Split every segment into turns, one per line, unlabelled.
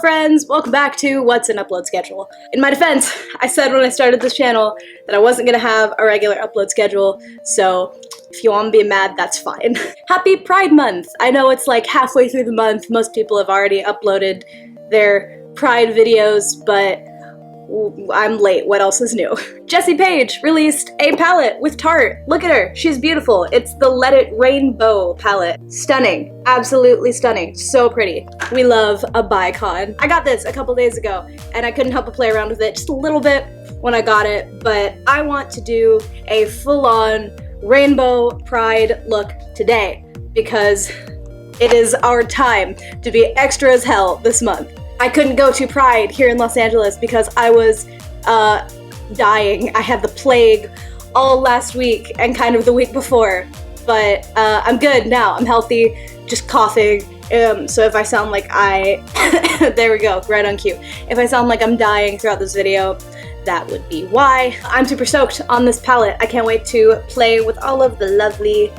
friends, welcome back to What's an Upload Schedule. In my defense, I said when I started this channel that I wasn't gonna have a regular upload schedule, so if you want to be mad, that's fine. Happy Pride Month! I know it's like halfway through the month, most people have already uploaded their Pride videos, but I'm late, what else is new? Jessie Paege released a palette with Tarte. Look at her, she's beautiful. It's the Let It Rainbow palette. Stunning, absolutely stunning, so pretty. We love a bicon. I got this a couple days ago and I couldn't help but play around with it just a little bit when I got it, but I want to do a full-on rainbow pride look today because it is our time to be extra as hell this month. I couldn't go to Pride here in Los Angeles because I was dying. I had the plague all last week and kind of the week before, but I'm good now. I'm healthy, just coughing. So if I sound like there we go, right on cue. If I sound like I'm dying throughout this video, that would be why. I'm super stoked on this palette. I can't wait to play with all of the lovely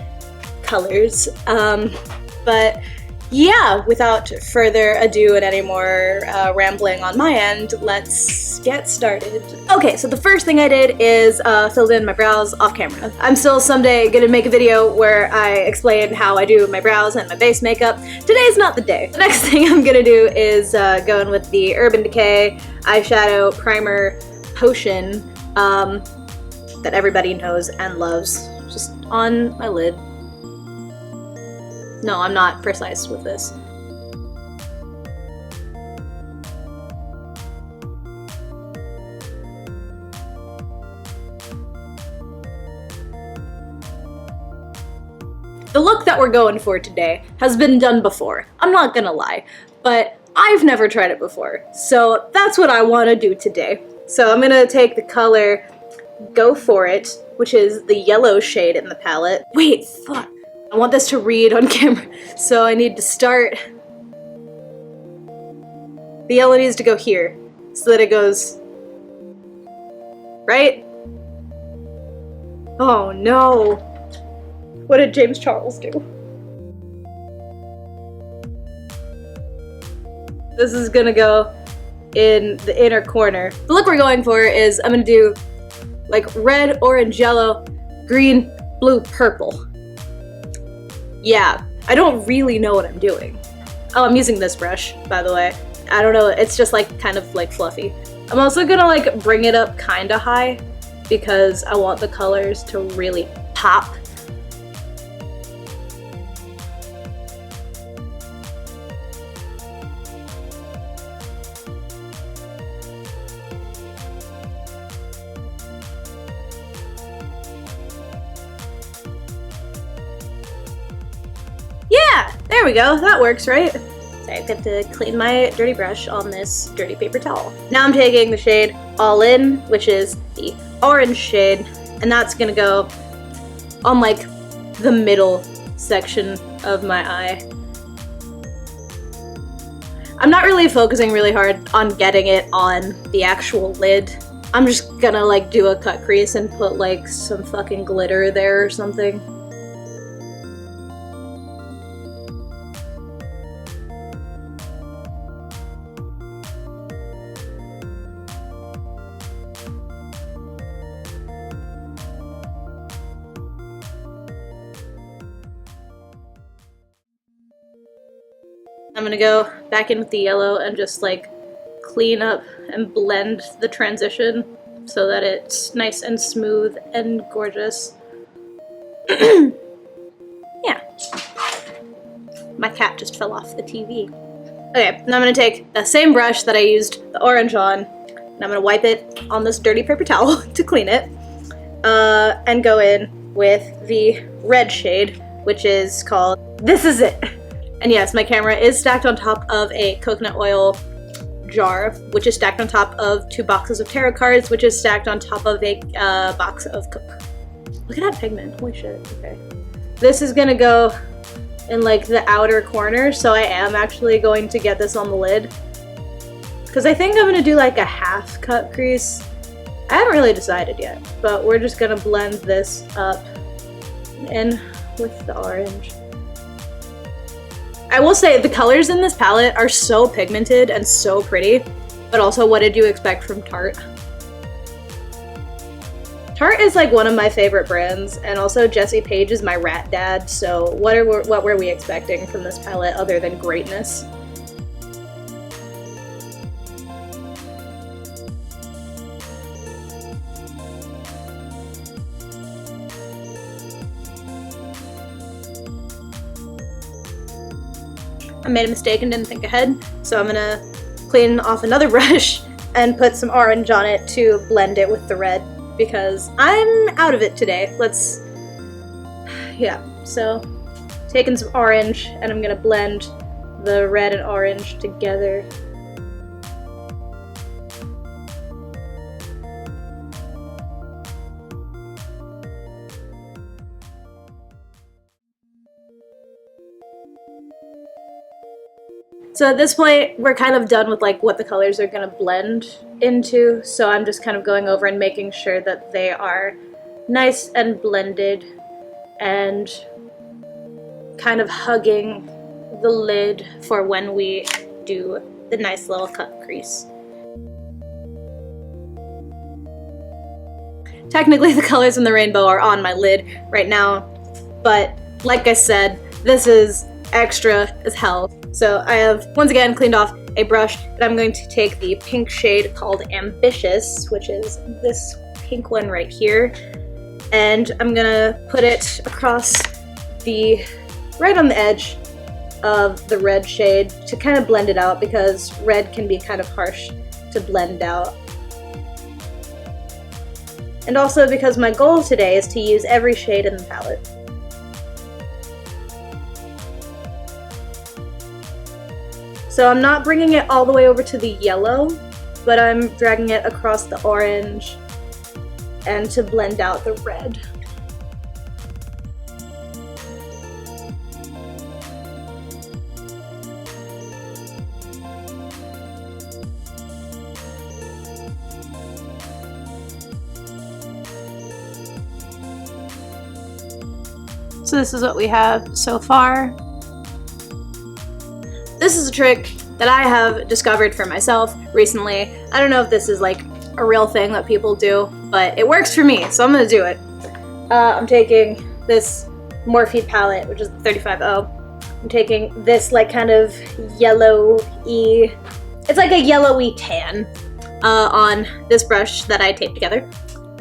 colors. But yeah, without further ado and any more rambling on my end, let's get started. Okay, so the first thing I did is filled in my brows off camera. I'm still someday gonna make a video where I explain how I do my brows and my base makeup. Today's not the day. The next thing I'm gonna do is go in with the Urban Decay eyeshadow primer potion that everybody knows and loves, just on my lid. No, I'm not precise with this. The look that we're going for today has been done before, I'm not gonna lie, but I've never tried it before, so that's what I want to do today. So I'm gonna take the color Go For It, which is the yellow shade in the palette. Wait, fuck. I want this to read on camera, so I need to start. The yellow needs to go here, so that it goes, right? Oh no. What did James Charles do? This is gonna go in the inner corner. The look we're going for is I'm gonna do like red, orange, yellow, green, blue, purple. Yeah, I don't really know what I'm doing. Oh, I'm using this brush, by the way. I don't know, it's just like kind of like fluffy. I'm also gonna like bring it up kinda high because I want the colors to really pop. Yeah, there we go, that works, right? So I have to clean my dirty brush on this dirty paper towel. Now I'm taking the shade All In, which is the orange shade, and that's gonna go on like the middle section of my eye. I'm not really focusing really hard on getting it on the actual lid. I'm just gonna like do a cut crease and put like some fucking glitter there or something. I'm gonna go back in with the yellow and just like clean up and blend the transition so that it's nice and smooth and gorgeous. Yeah. My cat just fell off the TV. Okay, now I'm gonna take the same brush that I used the orange on, and I'm gonna wipe it on this dirty paper towel to clean it, and go in with the red shade, which is called This Is It. And yes, my camera is stacked on top of a coconut oil jar, which is stacked on top of 2 boxes of tarot cards, which is stacked on top of a box of Look at that pigment, holy shit, okay. This is gonna go in like the outer corner, so I am actually going to get this on the lid. Because I think I'm gonna do like a half cut crease. I haven't really decided yet, but we're just gonna blend this up in with the orange. I will say the colors in this palette are so pigmented and so pretty, but also what did you expect from Tarte? Tarte is like one of my favorite brands, and also Jessie Paege is my rat dad, so what were we expecting from this palette other than greatness? I made a mistake and didn't think ahead, so I'm gonna clean off another brush and put some orange on it to blend it with the red, because I'm out of it today. So taking some orange and I'm gonna blend the red and orange together. So at this point, we're kind of done with like what the colors are gonna blend into, so I'm just kind of going over and making sure that they are nice and blended and kind of hugging the lid for when we do the nice little cut crease. Technically the colors in the rainbow are on my lid right now, but like I said, this is extra as hell. So I have, once again, cleaned off a brush, and I'm going to take the pink shade called Ambitious, which is this pink one right here, and I'm gonna put it across right on the edge of the red shade to kind of blend it out, because red can be kind of harsh to blend out. And also because my goal today is to use every shade in the palette. So I'm not bringing it all the way over to the yellow, but I'm dragging it across the orange and to blend out the red. So this is what we have so far. This is a trick that I have discovered for myself recently. I don't know if this is like a real thing that people do, but it works for me, so I'm gonna do it. I'm taking this Morphe palette, which is the 35O. I'm taking this like kind of yellowy, it's like a yellowy tan on this brush that I taped together.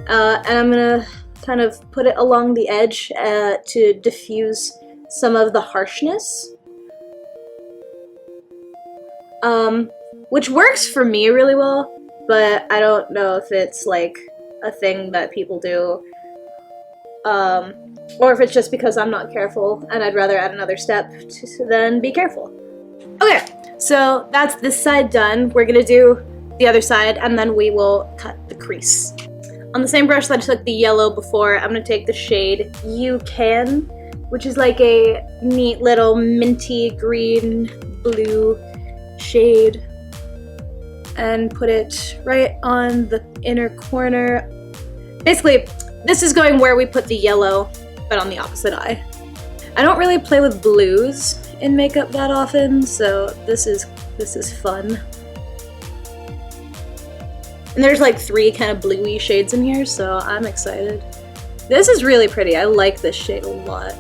And I'm gonna kind of put it along the edge to diffuse some of the harshness. Which works for me really well, but I don't know if it's like a thing that people do, or if it's just because I'm not careful and I'd rather add another step than be careful. Okay, so that's this side done. We're gonna do the other side and then we will cut the crease. On the same brush that I took the yellow before, I'm gonna take the shade You Can, which is like a neat little minty green blue shade, and put it right on the inner corner. Basically, this is going where we put the yellow, but on the opposite eye. I don't really play with blues in makeup that often, so this is fun. And there's like 3 kind of bluey shades in here, so I'm excited. This is really pretty. I like this shade a lot.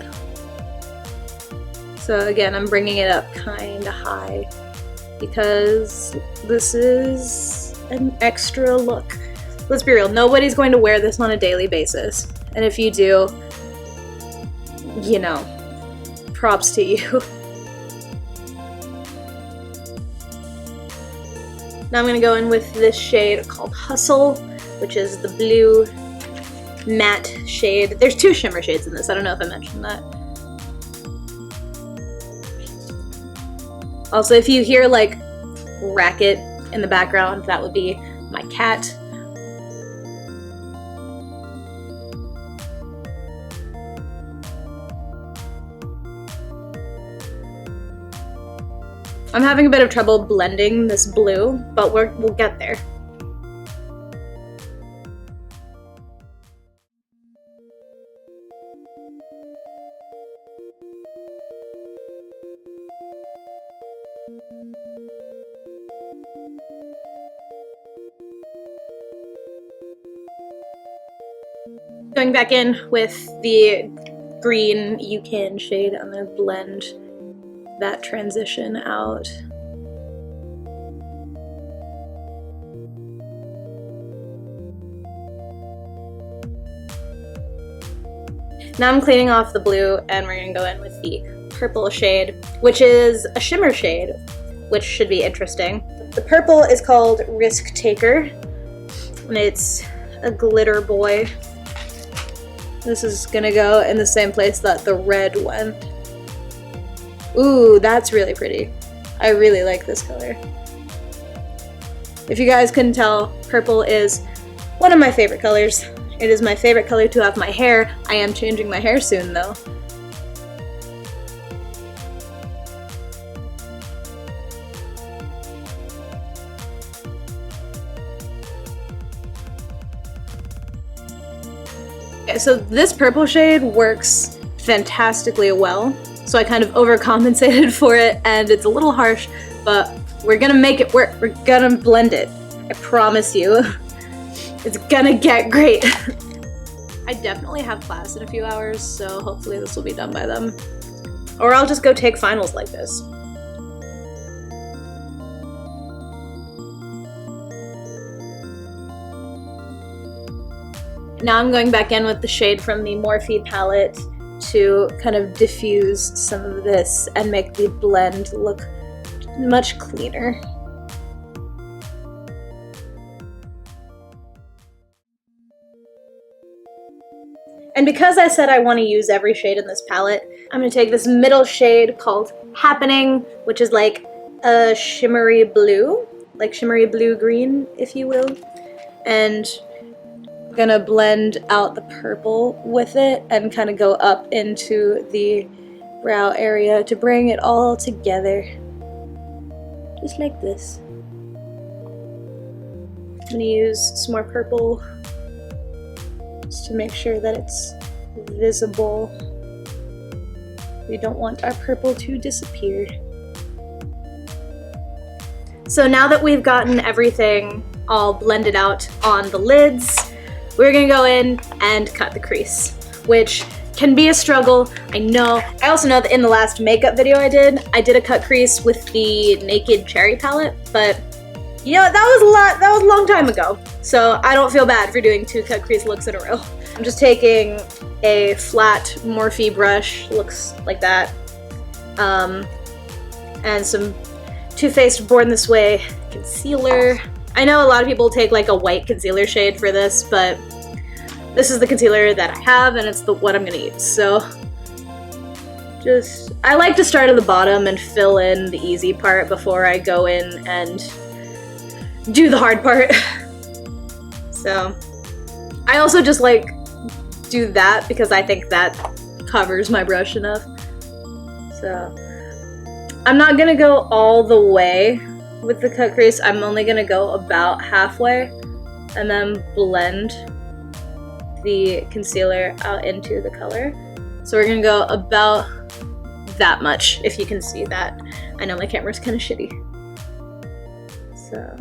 So again, I'm bringing it up kind of high, because this is an extra look. Let's be real, nobody's going to wear this on a daily basis. And if you do, you know, props to you. Now I'm gonna go in with this shade called Hustle, which is the blue matte shade. There's 2 shimmer shades in this, I don't know if I mentioned that. Also, if you hear like racket in the background, that would be my cat. I'm having a bit of trouble blending this blue, but we'll get there. Going back in with the green You Can shade, I'm gonna blend that transition out. Now I'm cleaning off the blue and we're gonna go in with the purple shade, which is a shimmer shade, which should be interesting. The purple is called Risk Taker, and it's a glitter boy. This is gonna go in the same place that the red went. Ooh, that's really pretty. I really like this color. If you guys couldn't tell, purple is one of my favorite colors. It is my favorite color to have my hair. I am changing my hair soon though. Okay, so this purple shade works fantastically well. So I kind of overcompensated for it and it's a little harsh, but we're gonna make it work. We're gonna blend it. I promise you. It's gonna get great. I definitely have class in a few hours, so hopefully this will be done by then. Or I'll just go take finals like this. Now I'm going back in with the shade from the Morphe palette to kind of diffuse some of this and make the blend look much cleaner. And because I said I want to use every shade in this palette, I'm going to take this middle shade called Happening, which is like a shimmery blue, like shimmery blue-green, if you will, and I'm going to blend out the purple with it and kind of go up into the brow area to bring it all together, just like this. I'm going to use some more purple to make sure that it's visible. We don't want our purple to disappear. So now that we've gotten everything all blended out on the lids, we're gonna go in and cut the crease, which can be a struggle, I know. I also know that in the last makeup video I did a cut crease with the Naked Cherry palette, but you know, that was a long time ago. So I don't feel bad for doing 2 cut crease looks in a row. I'm just taking a flat Morphe brush, looks like that, and some Too Faced Born This Way concealer. I know a lot of people take like a white concealer shade for this, but this is the concealer that I have and it's what I'm gonna use. So I like to start at the bottom and fill in the easy part before I go in and do the hard part. So I also just like do that because I think that covers my brush enough. So I'm not gonna go all the way with the cut crease. I'm only gonna go about halfway and then blend the concealer out into the color. So we're gonna go about that much, if you can see that. I know my camera's kind of shitty. So.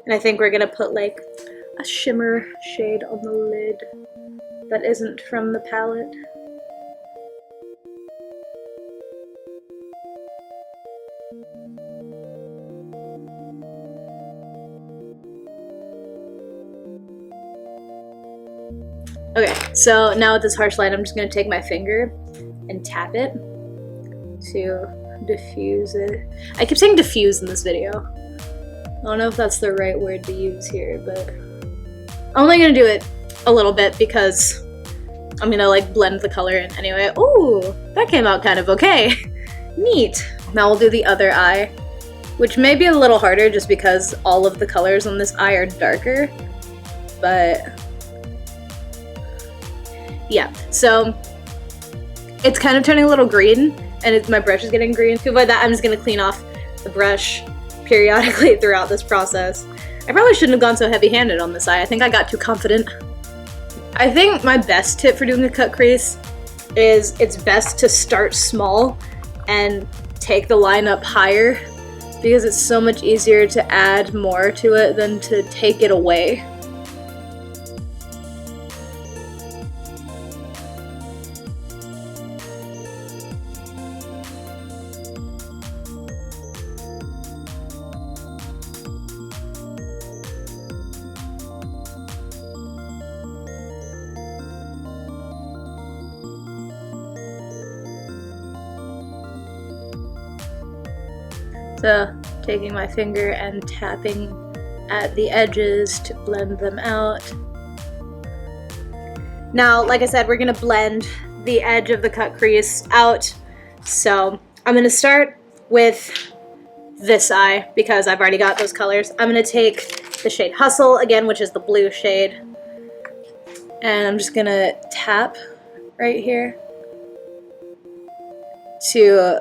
And I think we're gonna put like a shimmer shade on the lid that isn't from the palette. Okay, so now with this harsh light, I'm just gonna take my finger and tap it to diffuse it. I keep saying diffuse in this video. I don't know if that's the right word to use here, but I'm only gonna do it a little bit because I'm gonna like blend the color in anyway. Ooh, that came out kind of okay. Neat. Now we'll do the other eye, which may be a little harder just because all of the colors on this eye are darker, but yeah. So it's kind of turning a little green and my brush is getting green. To avoid that, I'm just gonna clean off the brush periodically throughout this process. I probably shouldn't have gone so heavy-handed on this eye. I think I got too confident. I think my best tip for doing a cut crease is it's best to start small and take the line up higher because it's so much easier to add more to it than to take it away. So, taking my finger and tapping at the edges to blend them out. Now, like I said, we're gonna blend the edge of the cut crease out. So, I'm gonna start with this eye because I've already got those colors. I'm gonna take the shade Hustle again, which is the blue shade, and I'm just gonna tap right here to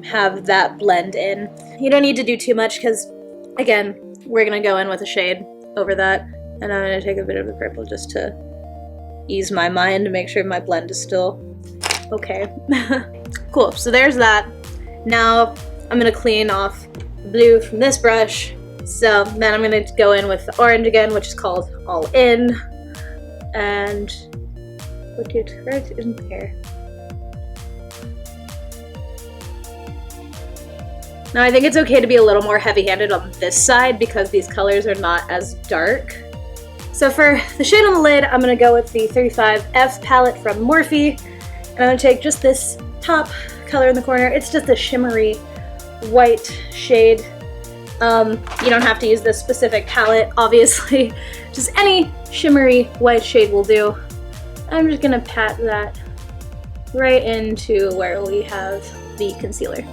have that blend in. You don't need to do too much because, again, we're gonna go in with a shade over that, and I'm gonna take a bit of the purple just to ease my mind to make sure my blend is still okay. Cool, so there's that. Now I'm gonna clean off the blue from this brush. So then I'm gonna go in with the orange again, which is called All In, and put it right in there. Now I think it's okay to be a little more heavy-handed on this side because these colors are not as dark. So for the shade on the lid, I'm gonna go with the 35F palette from Morphe. And I'm gonna take just this top color in the corner. It's just a shimmery white shade. You don't have to use this specific palette, obviously. Just any shimmery white shade will do. I'm just gonna pat that right into where we have the concealer.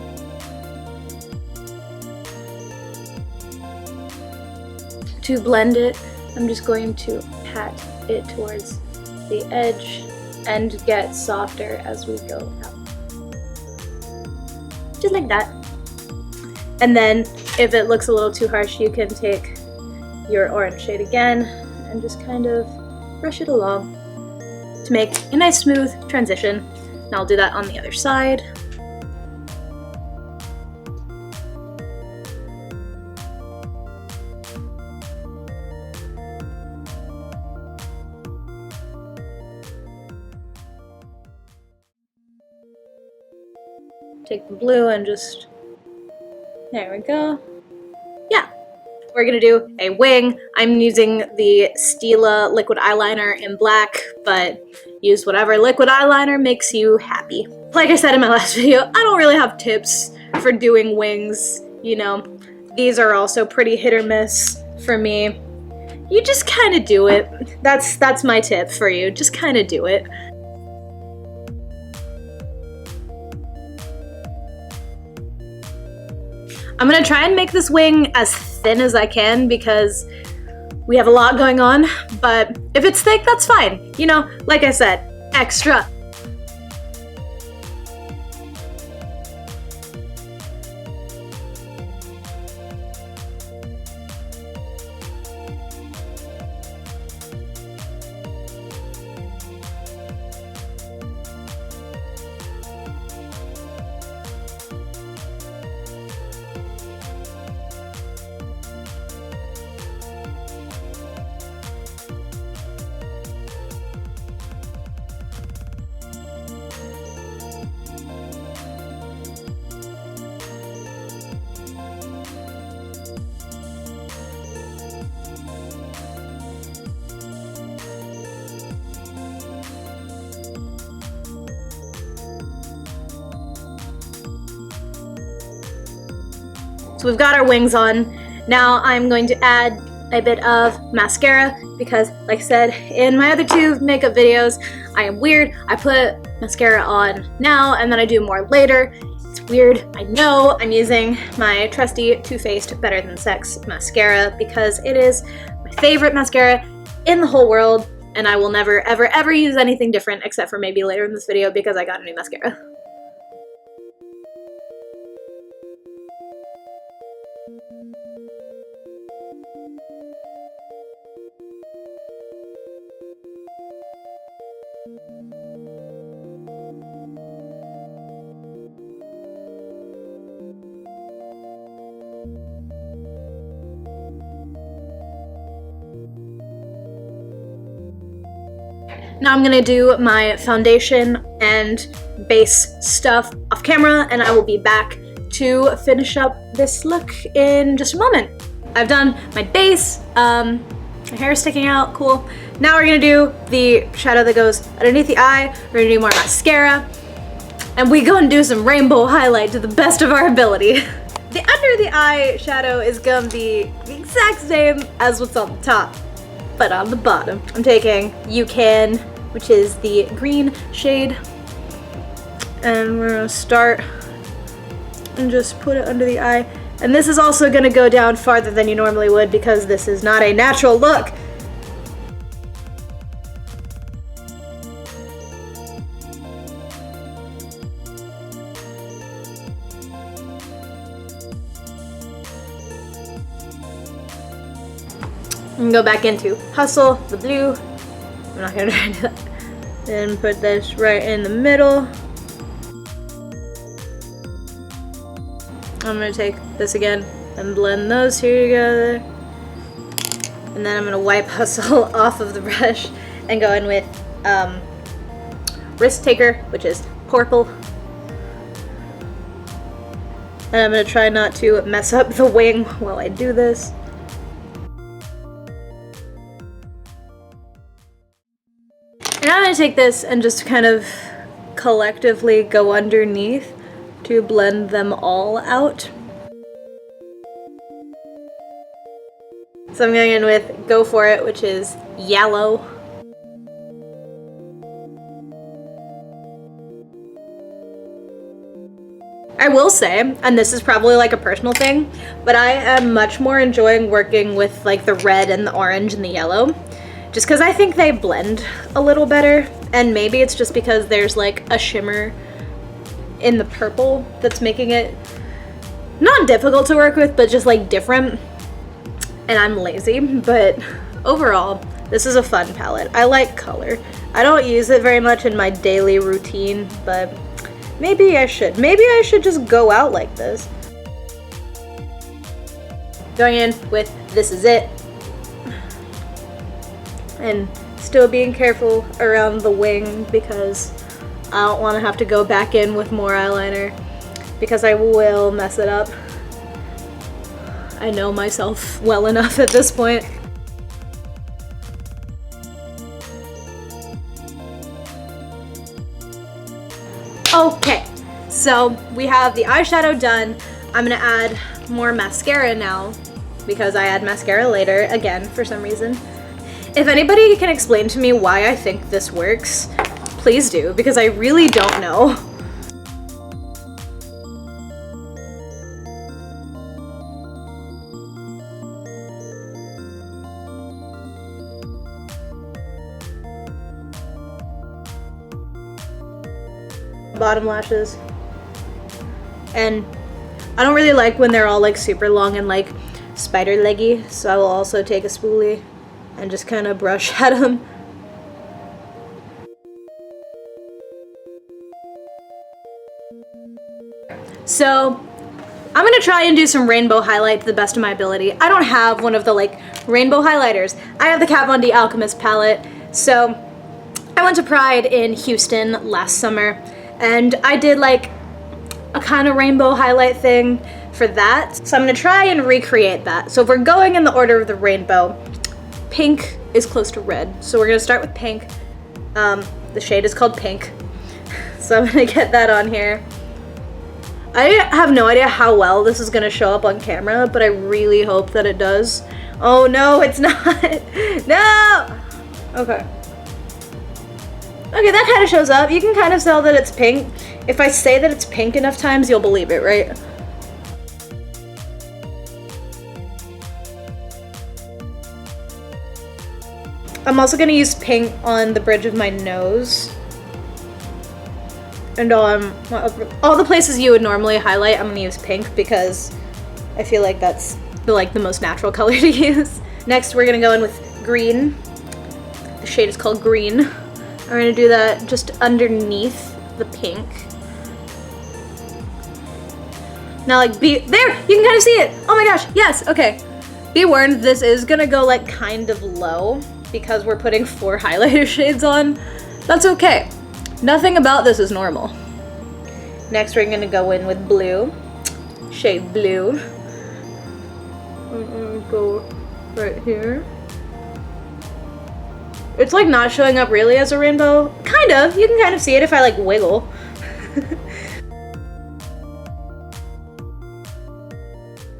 To blend it, I'm just going to pat it towards the edge and get softer as we go out. Just like that. And then if it looks a little too harsh, you can take your orange shade again and just kind of brush it along to make a nice smooth transition. And I'll do that on the other side. Take the blue and just, there we go. Yeah, we're gonna do a wing. I'm using the Stila liquid eyeliner in black, but use whatever liquid eyeliner makes you happy. Like I said in my last video, I don't really have tips for doing wings, you know. These are also pretty hit or miss for me. You just kind of do it. That's my tip for you, just kind of do it. I'm gonna try and make this wing as thin as I can because we have a lot going on, but if it's thick, that's fine. You know, like I said, extra. So we've got our wings on. Now I'm going to add a bit of mascara because, like I said in my other two makeup videos, I am weird. I put mascara on now and then I do more later. It's weird, I know. I'm using my trusty Too Faced Better Than Sex mascara because it is my favorite mascara in the whole world, and I will never, ever, ever use anything different except for maybe later in this video because I got a new mascara. Now I'm gonna do my foundation and base stuff off camera, and I will be back to finish up this look in just a moment. I've done my base, my hair is sticking out, cool. Now we're gonna do the shadow that goes underneath the eye. We're gonna do more mascara, and we go and do some rainbow highlight to the best of our ability. The under the eye shadow is gonna be the exact same as what's on the top, but on the bottom. I'm taking You Can, which is the green shade, and we're gonna start and just put it under the eye. And this is also gonna go down farther than you normally would because this is not a natural look. And go back into Hustle, the blue. I'm not gonna try to do that. Then put this right in the middle. I'm gonna take this again and blend those two together. And then I'm gonna wipe Hustle off of the brush and go in with Risk Taker, which is purple. And I'm gonna try not to mess up the wing while I do this. And I'm gonna take this and just kind of collectively go underneath to blend them all out. So I'm going in with Go For It, which is yellow. I will say, and this is probably like a personal thing, but I am much more enjoying working with like the red and the orange and the yellow. Just because I think they blend a little better, and maybe it's just because there's like a shimmer in the purple that's making it not difficult to work with, but just like different. And I'm lazy, but overall, this is a fun palette. I like color. I don't use it very much in my daily routine, but maybe I should. Maybe I should just go out like this. Going in with This Is It. And still being careful around the wing because I don't want to have to go back in with more eyeliner because I will mess it up. I know myself well enough at this point. Okay, so we have the eyeshadow done. I'm gonna add more mascara now because I add mascara later, again, for some reason. If anybody can explain to me why I think this works, please do, because I really don't know. Bottom lashes. And I don't really like when they're all like super long and like spider leggy, so I will also take a spoolie and just kind of brush at them. So I'm gonna try and do some rainbow highlight to the best of my ability. I don't have one of the like rainbow highlighters. I have the Kat Von D Alchemist palette. So I went to Pride in Houston last summer and I did like a kind of rainbow highlight thing for that. So I'm gonna try and recreate that. So if we're going in the order of the rainbow, pink is close to red. So we're gonna start with pink. The shade is called Pink. So I'm gonna get that on here. I have no idea how well this is gonna show up on camera, but I really hope that it does. Oh no, it's not. No! Okay. Okay, that kind of shows up. You can kind of tell that it's pink. If I say that it's pink enough times, you'll believe it, right? I'm also gonna use pink on the bridge of my nose. And all the places you would normally highlight, I'm gonna use pink because I feel like that's the most natural color to use. Next, we're gonna go in with green. The shade is called Green. We're gonna do that just underneath the pink. Now like there, you can kind of see it. Oh my gosh, yes, okay. Be warned, this is gonna go like kind of low because we're putting 4 highlighter shades on. That's okay. Nothing about this is normal. Next we're gonna go in with blue, shade blue. I'm gonna go right here. It's like not showing up really as a rainbow. Kind of, you can kind of see it if I like wiggle.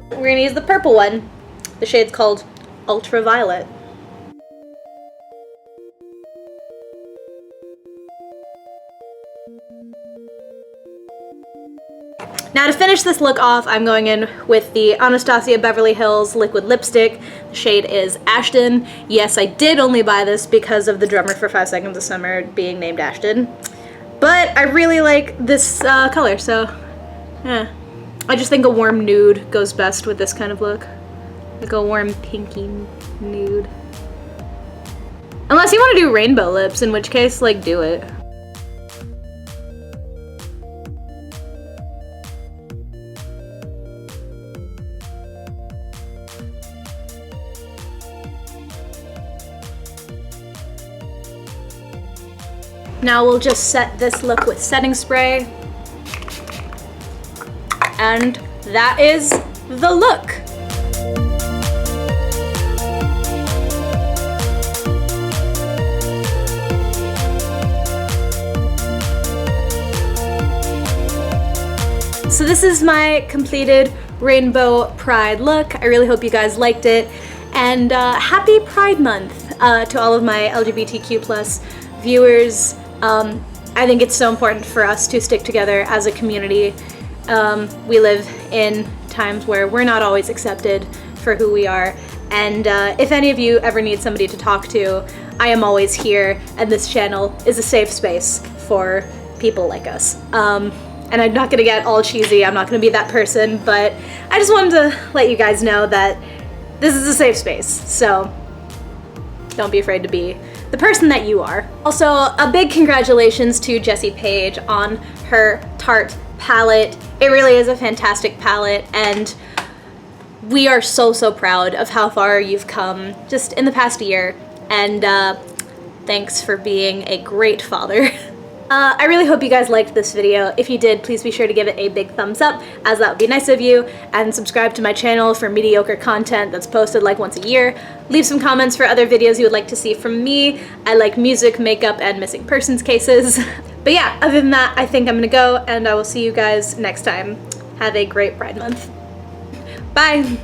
We're gonna use the purple one. The shade's called Ultraviolet. Now to finish this look off, I'm going in with the Anastasia Beverly Hills liquid lipstick. The shade is Ashton. Yes, I did only buy this because of the drummer for 5 Seconds of Summer being named Ashton. But I really like this color, so yeah. I just think a warm nude goes best with this kind of look. Like a warm pinky nude. Unless you want to do rainbow lips, in which case, like, do it. Now we'll just set this look with setting spray. And that is the look. So this is my completed Rainbow Pride look. I really hope you guys liked it. And happy Pride Month to all of my LGBTQ plus viewers. I think it's so important for us to stick together as a community. We live in times where we're not always accepted for who we are, and if any of you ever need somebody to talk to, I am always here, and this channel is a safe space for people like us. And I'm not gonna get all cheesy, I'm not gonna be that person, but I just wanted to let you guys know that this is a safe space, so don't be afraid to be the person that you are. Also, a big congratulations to Jessie Paege on her Tarte palette. It really is a fantastic palette, and we are so proud of how far you've come just in the past year, and thanks for being a great father. I really hope you guys liked this video. If you did, please be sure to give it a big thumbs up, as that would be nice of you, and subscribe to my channel for mediocre content that's posted like once a year. Leave some comments for other videos you would like to see from me. I like music, makeup, and missing persons cases. But yeah, other than that, I think I'm gonna go, and I will see you guys next time. Have a great Pride Month. Bye!